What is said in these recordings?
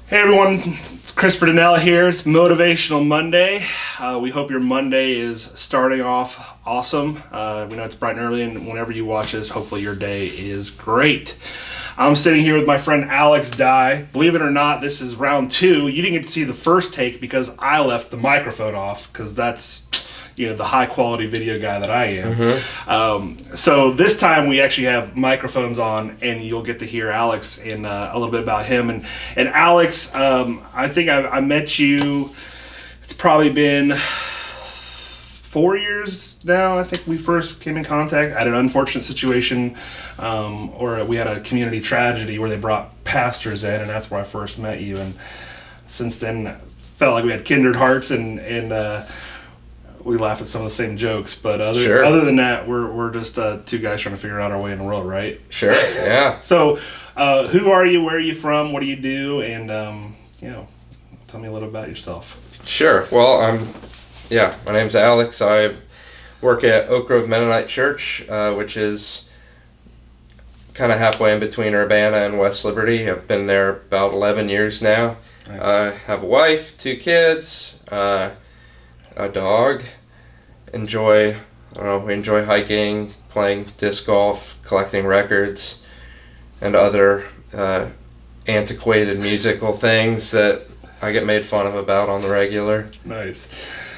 Hey everyone, it's Christopher Donnell here. It's Motivational Monday. We hope your Monday is starting off awesome. We know it's bright and early, and whenever you watch this, hopefully your day is great. I'm sitting here with my friend Alex Dye. Believe it or not, this is round 2. You didn't get to see the first take because I left the microphone off, because that's the high quality video guy that I am. So this time we actually have microphones on, and you'll get to hear Alex and a little bit about him. And Alex, I think I met you. It's probably been 4 years now. I think we first came in contact at an unfortunate situation, or we had a community tragedy where they brought pastors in, and that's where I first met you. And since then, felt like we had kindred hearts, and we laugh at some of the same jokes, but other than that, we're just two guys trying to figure out our way in the world, right? Sure, yeah. So, who are you? Where are you from? What do you do? And tell me a little about yourself. Sure. Well, my name's Alex. I work at Oak Grove Mennonite Church, which is kind of halfway in between Urbana and West Liberty. I've been there about 11 years now. Nice. I have a wife, 2 kids, a dog. We enjoy hiking, playing disc golf, collecting records, and other antiquated musical things that I get made fun of about on the regular. Nice.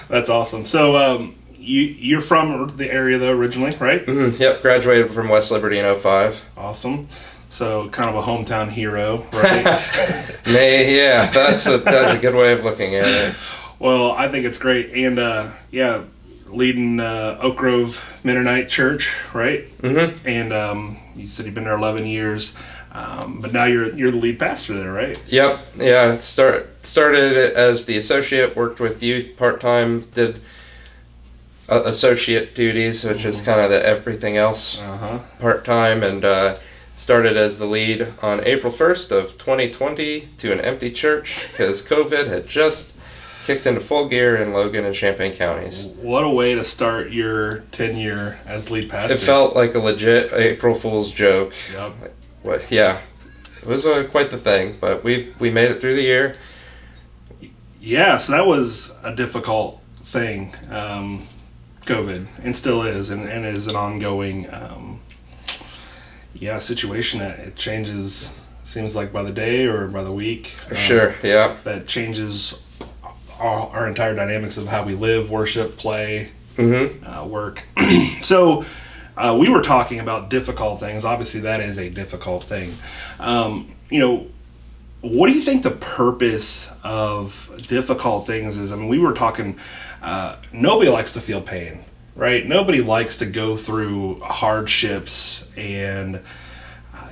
That's awesome. So you're from the area though originally, right? Mm-hmm. Yep, graduated from West Liberty in 2005. Awesome. So kind of a hometown hero, right? Yeah, that's a good way of looking at it. Well, I think it's great. And leading Oak Grove Mennonite Church, right? Mm-hmm. And you said you've been there 11 years, but now you're the lead pastor there, right? Yep. Yeah. Started as the associate, worked with youth part-time, did associate duties, which is kind of the everything else part-time, and started as the lead on April 1st of 2020 to an empty church because COVID had just kicked into full gear in Logan and Champaign counties. What a way to start your tenure as lead pastor. It felt like a legit April Fool's joke. Yep. Yeah, it was quite the thing, but we made it through the year. Yeah, so that was a difficult thing, COVID, and still is, and is an ongoing situation that it changes, seems like by the day or by the week. Sure, yeah. That changes our entire dynamics of how we live, worship, play, work. So we were talking about difficult things. Obviously, that is a difficult thing. What do you think the purpose of difficult things is? I mean, we were talking, nobody likes to feel pain, right? Nobody likes to go through hardships, and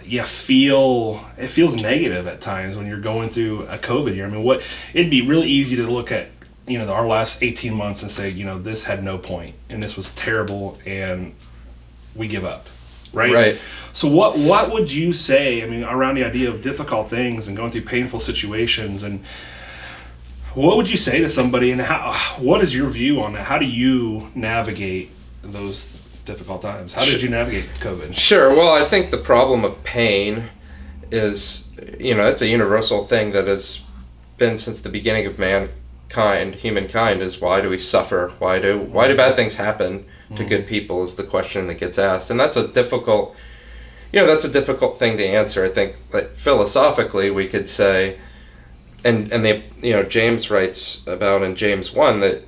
it feels negative at times when you're going through a COVID year. I mean, it'd be really easy to look at, our last 18 months and say, this had no point and this was terrible and we give up, right? Right. So what would you say, around the idea of difficult things and going through painful situations, and what would you say to somebody, and what is your view on that? How do you navigate those difficult times? How did you navigate COVID? Sure. Well, I think the problem of pain is, it's a universal thing that has been since the beginning of humankind, is why do we suffer? Why do bad things happen to good people is the question that gets asked. And that's a difficult thing to answer. I think that philosophically we could say, and James writes about in James 1 that,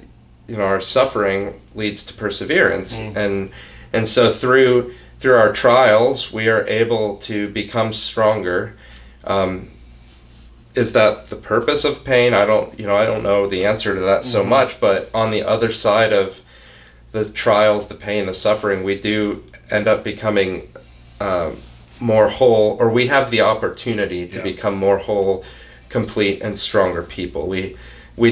our suffering leads to perseverance. And so through our trials, we are able to become stronger. Is that the purpose of pain? I don't know the answer to that so much, but on the other side of the trials, the pain, the suffering, we do end up becoming more whole, or we have the opportunity to become more whole, complete, and stronger people. We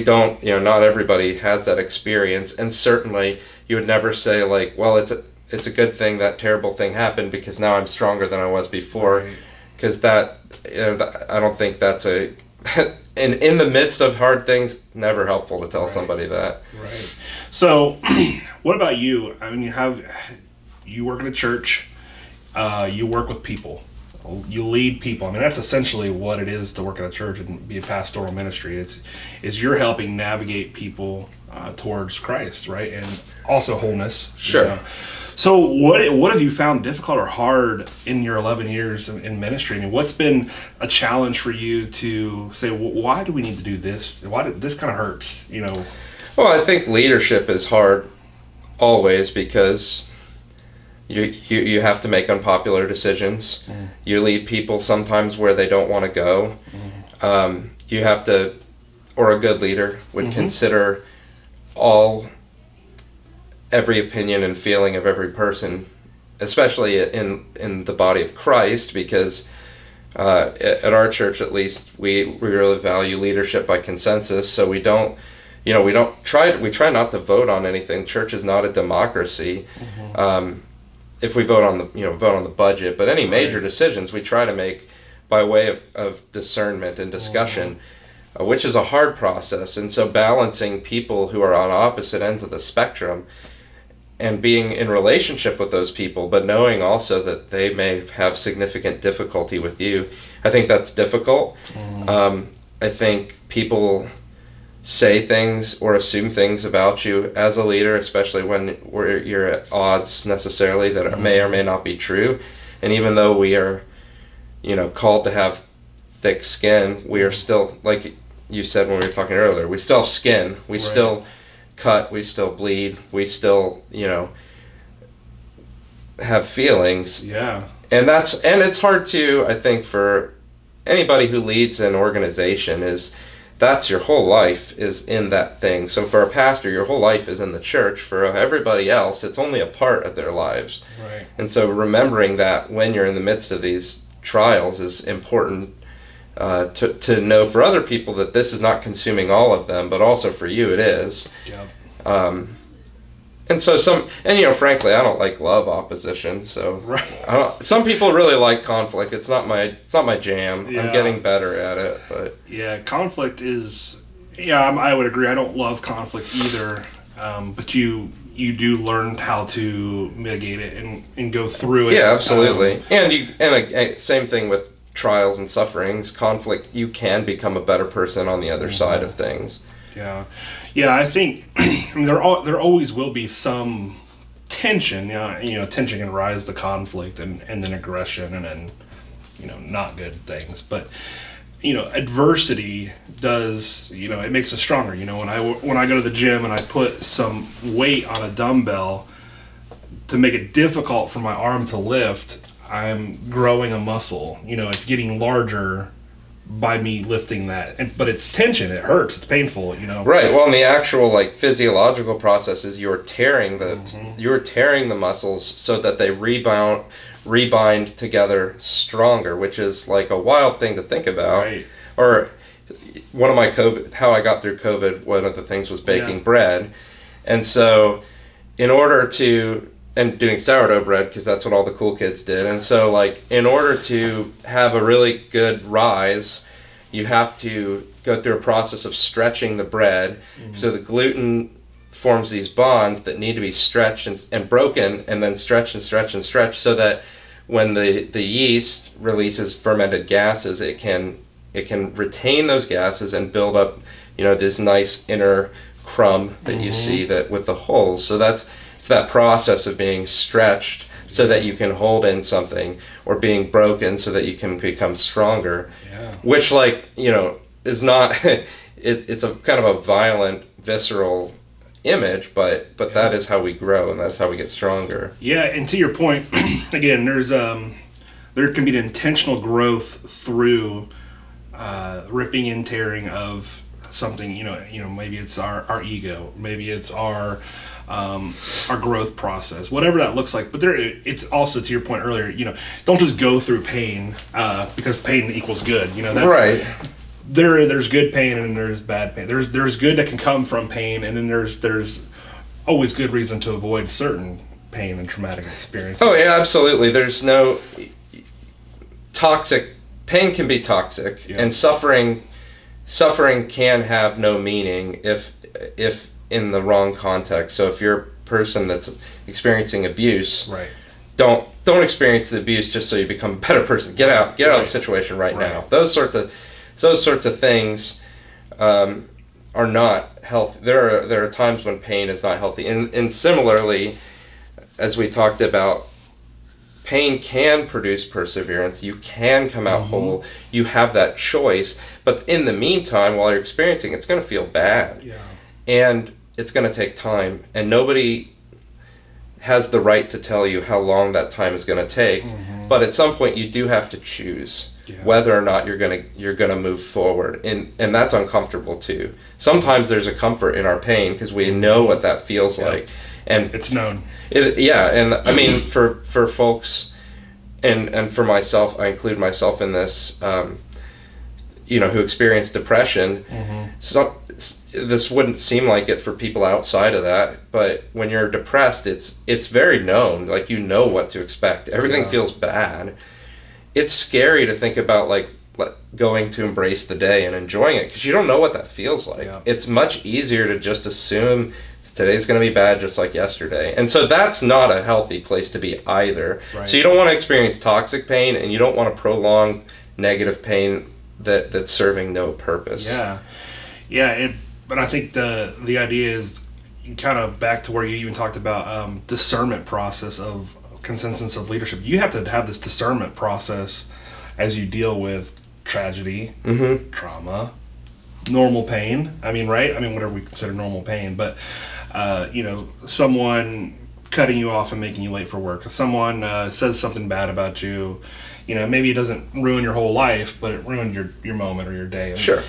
don't, not everybody has that experience, and certainly you would never say like, well, it's a good thing that terrible thing happened because now I'm stronger than I was before, because I don't think that's in the midst of hard things, never helpful to tell somebody that. Right. So, what about you? You work in a church, you work with people. you lead people. I mean, that's essentially what it is to work at a church and be a pastoral ministry. Is you're helping navigate people towards Christ, right? And also wholeness. Sure. You know? So what have you found difficult or hard in your 11 years in ministry? I mean, what's been a challenge for you to say, well, why do we need to do this? Why did this kind of hurts, you know? Well, I think leadership is hard always because you have to make unpopular decisions. You lead people sometimes where they don't want to go. You have to, or a good leader would consider every opinion and feeling of every person, especially in the body of Christ, because at our church, at least, we really value leadership by consensus. So we try not to vote on anything. Church is not a democracy. If we vote on the budget, but any major decisions we try to make by way of discernment and discussion, which is a hard process. And so balancing people who are on opposite ends of the spectrum and being in relationship with those people, but knowing also that they may have significant difficulty with you, I think that's difficult. I think people say things or assume things about you as a leader, especially when you're at odds necessarily that may or may not be true. And even though we are, called to have thick skin, we are still, like you said when we were talking earlier, we still have skin. We still cut, we still bleed, we still, have feelings. Yeah. And it's hard to, I think, for anybody who leads an organization that's your whole life is in that thing. So for a pastor, your whole life is in the church. For everybody else, it's only a part of their lives. Right. And so remembering that when you're in the midst of these trials is important to know for other people that this is not consuming all of them, but also for you it is. Yeah. And so frankly, I don't like love opposition. So some people really like conflict. It's not my jam. Yeah. I'm getting better at it, but yeah, conflict is. Yeah, I would agree. I don't love conflict either, but you do learn how to mitigate it and go through it. Yeah, absolutely. And same thing with trials and sufferings. Conflict, you can become a better person on the other side of things. Yeah, I think there always will be some tension. Tension can rise to conflict and then aggression and then not good things. But adversity does it makes us stronger. When I go to the gym and I put some weight on a dumbbell to make it difficult for my arm to lift, I'm growing a muscle. It's getting larger by me lifting that, but it's tension. It hurts. It's painful. Right. Well, in the actual physiological processes, you're tearing the muscles so that they rebind together stronger, which is like a wild thing to think about. Right. Or one of my how I got through COVID, one of the things was baking bread, and so and doing sourdough bread because that's what all the cool kids did. And so in order to have a really good rise, you have to go through a process of stretching the bread. So the gluten forms these bonds that need to be stretched and broken and then stretch and stretch and stretch so that when the yeast releases fermented gases, it can retain those gases and build up this nice inner crumb that you see that with the holes. So it's that process of being stretched so that you can hold in something, or being broken so that you can become stronger. Yeah. Which is not it's a kind of a violent, visceral image, but that is how we grow and that's how we get stronger. Yeah, and to your point, again, there can be an intentional growth through ripping and tearing of something. Maybe it's our ego, maybe it's our growth process, whatever that looks like. But it's also, to your point earlier, don't just go through pain because pain equals good. That's right. There's good pain and there's bad pain. There's good that can come from pain, and then there's always good reason to avoid certain pain and traumatic experiences. Oh yeah, absolutely. There's no toxic pain can be toxic, and suffering can have no meaning if in the wrong context. So if you're a person that's experiencing abuse, right, don't experience the abuse just so you become a better person. Get out of the situation right now. Those sorts of things are not healthy. There are times when pain is not healthy, and similarly, as we talked about, pain can produce perseverance. You can come out whole. You have that choice. But in the meantime, while you're experiencing it, it's going to feel bad. Yeah. And it's going to take time. And nobody has the right to tell you how long that time is going to take. But at some point, you do have to choose whether or not you're going to move forward. And that's uncomfortable too. Sometimes there's a comfort in our pain because we know what that feels like. And it's known. And I mean, for folks, and for myself, I include myself in this, who experience depression. So this wouldn't seem like it for people outside of that, but when you're depressed, it's very known. Like, you know what to expect. Everything feels bad. It's scary to think about, like going to embrace the day and enjoying it, because you don't know what that feels like. Yeah. It's much easier to just assume today's going to be bad just like yesterday. And so that's not a healthy place to be either. Right. So you don't want to experience toxic pain, and you don't want to prolong negative pain that's serving no purpose. Yeah. But I think the idea is kind of back to where you even talked about discernment process of consensus of leadership. You have to have this discernment process as you deal with tragedy, trauma, normal pain. I mean, right? I mean, whatever we consider normal pain, but someone cutting you off and making you late for work. If someone says something bad about you, maybe it doesn't ruin your whole life, but it ruined your moment or your day. Sure.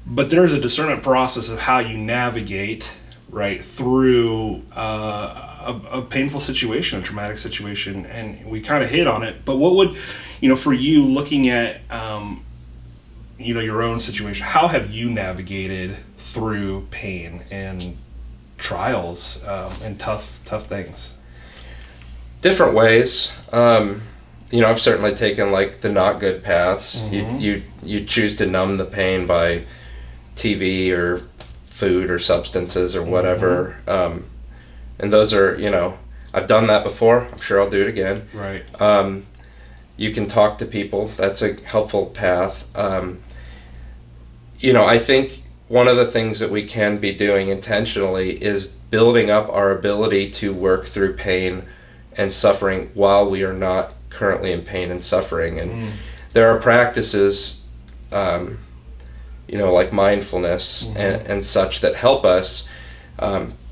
But there's a discernment process of how you navigate right through a painful situation, a traumatic situation, and we kind of hit on it. But what would, for you, looking at your own situation, how have you navigated through pain and trials and tough things? Different ways. I've certainly taken like the not good paths. You choose to numb the pain by TV or food or substances or whatever. And those are, I've done that before. I'm sure I'll do it again. Right. You can talk to people. That's a helpful path. I think one of the things that we can be doing intentionally is building up our ability to work through pain and suffering while we are not currently in pain and suffering. And there are practices, like mindfulness and such that help us,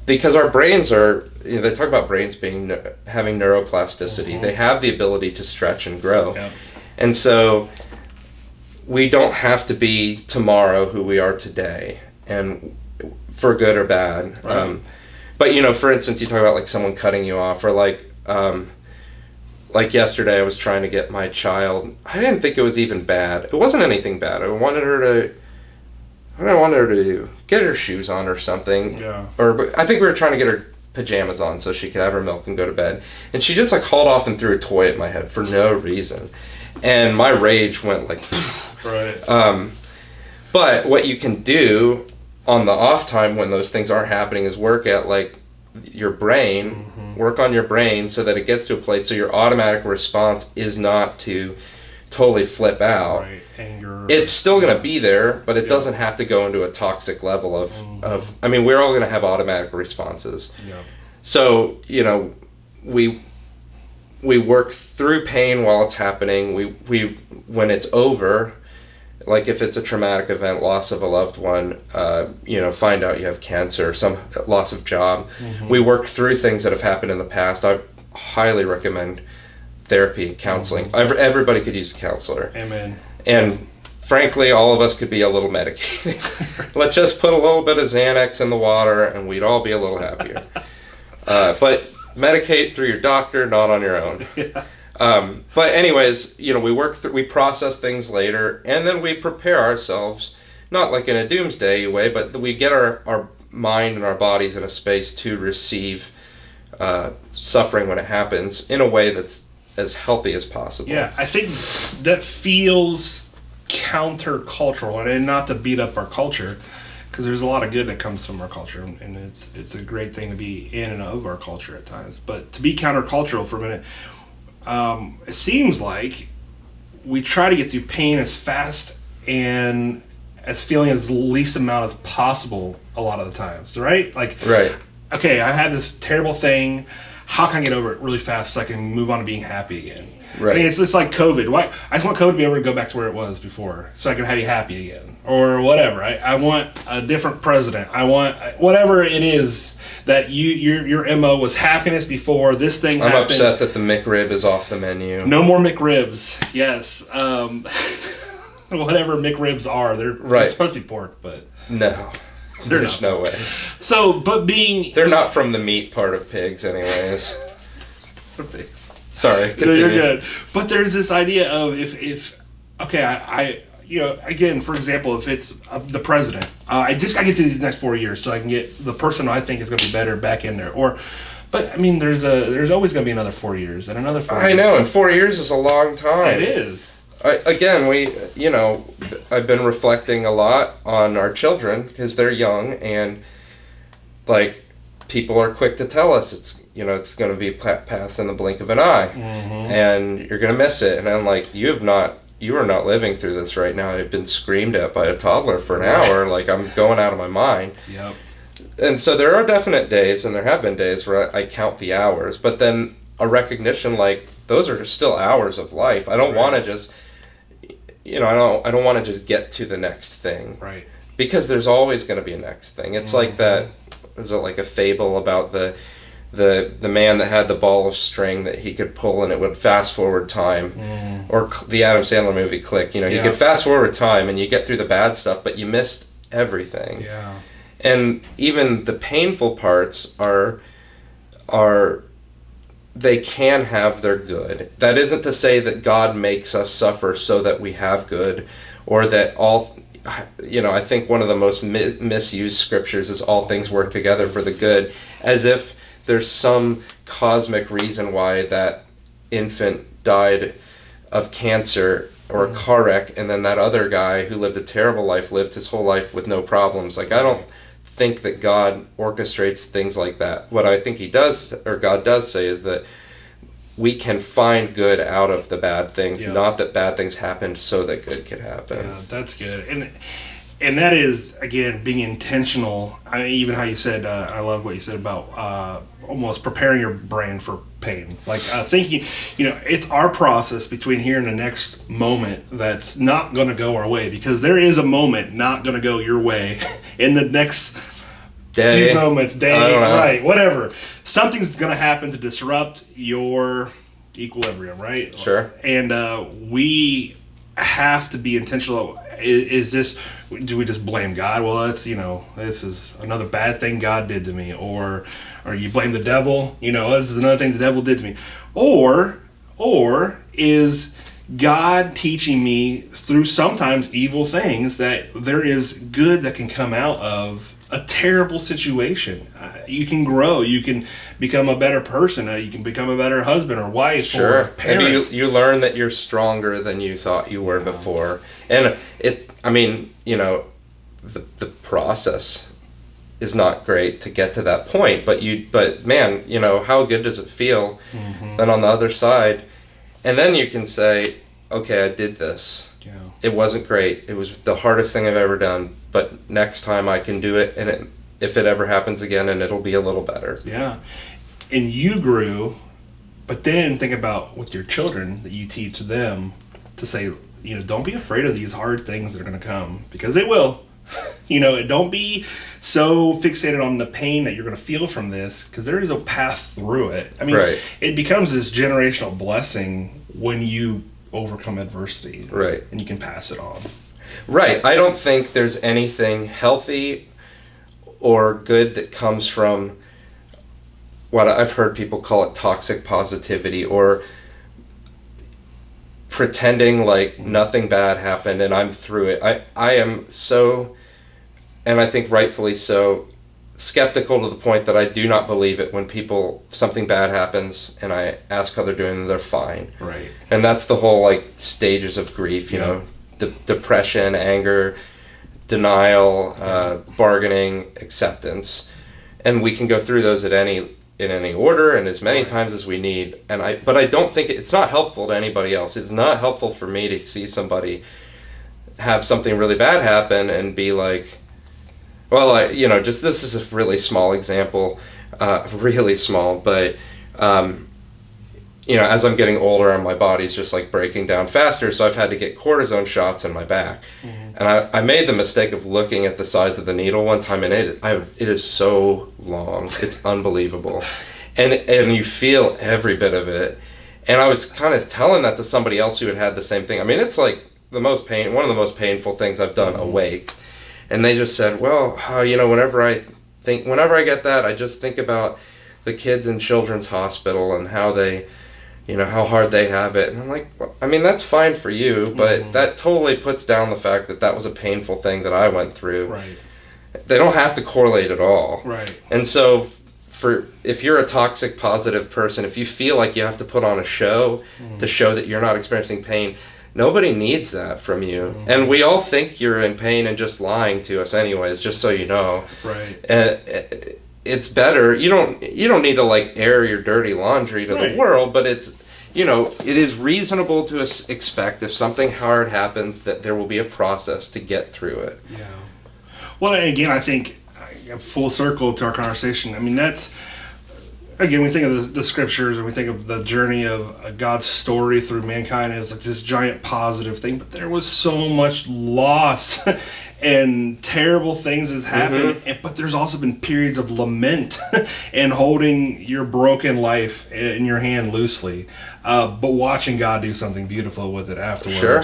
because our brains are, they talk about brains having neuroplasticity. They have the ability to stretch and grow. Yeah. And so we don't have to be tomorrow who we are today, and for good or bad. Right. But for instance, you talk about like someone cutting you off, or like yesterday I was trying to get my child. I didn't think it was even bad. It wasn't anything bad. I wanted her to get her shoes on or something. Yeah. Or I think we were trying to get her pajamas on so she could have her milk and go to bed. And she just like hauled off and threw a toy at my head for no reason. And my rage went like, right. But what you can do on the off time when those things aren't happening is work at like your brain, work on your brain so that it gets to a place so your automatic response is not to totally flip out. Right. Anger. It's still going to be there, but it doesn't have to go into a toxic level of I mean, we're all going to have automatic responses. Yeah. So, we work through pain while it's happening. We when it's over, like if it's a traumatic event, loss of a loved one, find out you have cancer, some loss of job. We work through things that have happened in the past. I highly recommend therapy, counseling. Everybody could use a counselor. Amen. And frankly, all of us could be a little medicated. Let's just put a little bit of Xanax in the water and we'd all be a little happier. But medicate through your doctor, not on your own. Yeah. But anyways, we process things later, and then we prepare ourselves, not like in a doomsday way, but we get our mind and our bodies in a space to receive suffering when it happens in a way that's as healthy as possible. Yeah, I think that feels countercultural, and not to beat up our culture, because there's a lot of good that comes from our culture, and it's a great thing to be in and of our culture at times. But to be countercultural for a minute, it seems like we try to get through pain as fast and as feeling as least amount as possible a lot of the times, right? Like, Right. okay, I had this terrible thing. How can I get over it really fast so I can move on to being happy again? Right. I mean, it's just like COVID. Why? I just want COVID to be able to go back to where it was before so I can be happy again. Or whatever. I want a different president. I want whatever it is that your MO was happiness before this thing I'm happened. upset that the McRib is off the menu. No more McRibs. Yes. Whatever McRibs are. They're supposed to be pork, but... No. There's no way. So, but being... They're not from the meat part of pigs anyways. Sorry, continue. No, you're good. But there's this idea of if okay, I again, for example, if it's the president, I just got to get through these next 4 years so I can get the person I think is going to be better back in there. But I mean, there's always going to be another 4 years and another 4 years. I know, and 4 years is a long time. It is. I've been reflecting a lot on our children because they're young, and like people are quick to tell us it's going to be passed in the blink of an eye, and you're going to miss it. And I'm like, you are not living through this right now. I've been screamed at by a toddler for an hour. Like, I'm going out of my mind. Yep. And so there are definite days, and there have been days where I count the hours, but then a recognition like those are still hours of life. I don't want to just, I don't want to just get to the next thing. Right. Because there's always going to be a next thing. It's like that, is it like a fable about the man that had the ball of string that he could pull and it would fast forward time, or the Adam Sandler movie Click. You could fast forward time and you get through the bad stuff, but you missed everything. Yeah. And even the painful parts are they can have their good. That isn't to say that God makes us suffer so that we have good, or that all. I think one of the most misused scriptures is all things work together for the good, as if there's some cosmic reason why that infant died of cancer or a car wreck, and then that other guy who lived a terrible life lived his whole life with no problems. Like, I don't think that God orchestrates things like that. What I think he does, or God does say, is that we can find good out of the bad things, not that bad things happened so that good could happen. Yeah, that's good. And that is, again, being intentional. Even how you said, I love what you said about almost preparing your brain for pain. Like, thinking, it's our process between here and the next moment that's not going to go our way, because there is a moment not going to go your way in the next few moments, right, whatever. Something's going to happen to disrupt your equilibrium, right? Sure. And we have to be intentional. Do we just blame God? Well, that's, this is another bad thing God did to me. Or you blame the devil, this is another thing the devil did to me. Or is God teaching me through sometimes evil things that there is good that can come out of a terrible situation? You can grow. You can become a better person. You can become a better husband or wife or parent. Maybe you learn that you're stronger than you thought you were before. And the process is not great to get to that point. But man, how good does it feel? Then on the other side, and then you can say, okay, I did this. Yeah. It wasn't great. It was the hardest thing I've ever done. But next time I can do it, and if it ever happens again, and it'll be a little better. Yeah. And you grew, but then think about with your children that you teach them to say, don't be afraid of these hard things that are going to come, because they will. Don't be so fixated on the pain that you're going to feel from this, because there is a path through it. I mean, It becomes this generational blessing when you overcome adversity. Right. And you can pass it on. Right. I don't think there's anything healthy or good that comes from what I've heard people call it toxic positivity, or pretending like nothing bad happened and I'm through it. I am so, and I think rightfully so, skeptical to the point that I do not believe it when something bad happens and I ask how they're doing and they're fine. Right. And that's the whole stages of grief, depression, anger, denial, bargaining, acceptance. And we can go through those at any in any order and as many times as we need. But I don't think it's not helpful to anybody else. It's not helpful for me to see somebody have something really bad happen and be like, well, just this is a really small example, really small, but as I'm getting older and my body's just like breaking down faster, so I've had to get cortisone shots in my back. Mm-hmm. And I made the mistake of looking at the size of the needle one time, and it is so long. It's unbelievable. And you feel every bit of it. And I was kind of telling that to somebody else who had the same thing. I mean, it's like one of the most painful things I've done awake. And they just said, well, whenever I get that, I just think about the kids in Children's Hospital and how they, how hard they have it. And I'm like, well, I mean, that's fine for you, but that totally puts down the fact that was a painful thing that I went through. Right. They don't have to correlate at all. Right. And so if you're a toxic positive person, if you feel like you have to put on a show to show that you're not experiencing pain, nobody needs that from you. Mm-hmm. And we all think you're in pain and just lying to us anyways, just so you know. Right. It's better. You don't need to like air your dirty laundry to the world, but it is reasonable to expect if something hard happens that there will be a process to get through it. Yeah. Well, again, I think full circle to our conversation. I mean, that's, again, we think of the scriptures and we think of the journey of God's story through mankind as like this giant positive thing, but there was so much loss and terrible things has happened, but there's also been periods of lament and holding your broken life in your hand loosely, but watching God do something beautiful with it afterwards. Sure.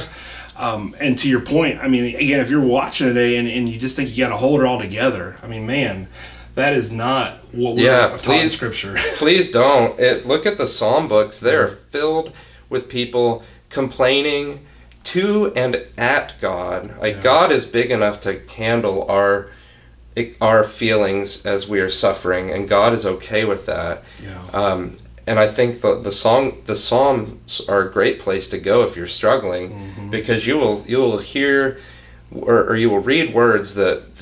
And to your point, I mean, again, if you're watching today and you just think you got to hold it all together, I mean, man, that is not what we're taught in Scripture. Please don't. Look at the Psalm books. They're filled with people complaining to and at God. God is big enough to handle our feelings as we are suffering, and God is okay with that. Yeah. And I think the Psalms are a great place to go if you're struggling, because you will hear or you will read words that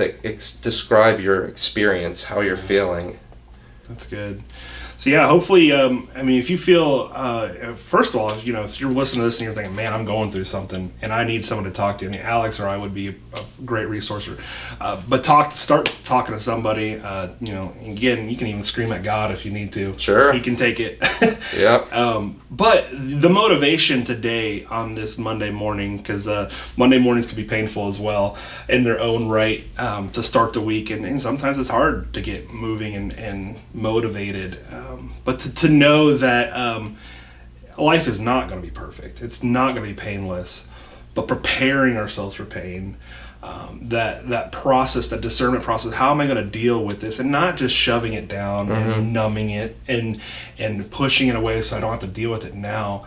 describe your experience, how you're feeling. That's good. So yeah, hopefully, I mean, if you feel, first of all, if you're listening to this and you're thinking, man, I'm going through something and I need someone to talk to, I mean, Alex or I would be a great resource. But start talking to somebody. Again, you can even scream at God if you need to. Sure. He can take it. Yeah. But the motivation today on this Monday morning, because Monday mornings can be painful as well in their own right, to start the week, and sometimes it's hard to get moving and motivated. But to know that life is not going to be perfect. It's not going to be painless. But preparing ourselves for pain, that process, that discernment process, how am I going to deal with this? And not just shoving it down and numbing it and pushing it away so I don't have to deal with it now.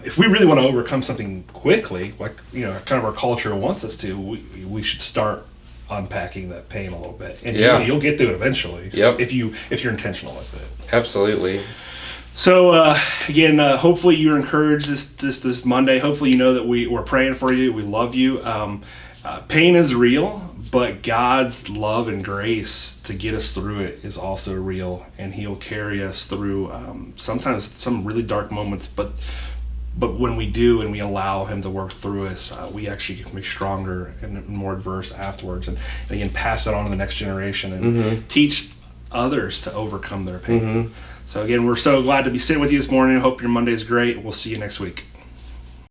If we really want to overcome something quickly, like kind of our culture wants us to, we should start unpacking that pain a little bit, and you'll get through it eventually. Yep. If you're intentional with it. Absolutely. So again, hopefully you're encouraged this Monday. Hopefully you know that we're praying for you. We love you. Pain is real, but God's love and grace to get us through it is also real, and He'll carry us through sometimes some really dark moments, but when we do and we allow Him to work through us, we actually can be stronger and more adverse afterwards, and again pass it on to the next generation and teach others to overcome their pain. So again, we're so glad to be sitting with you this morning. Hope your Monday is great. We'll see you next week.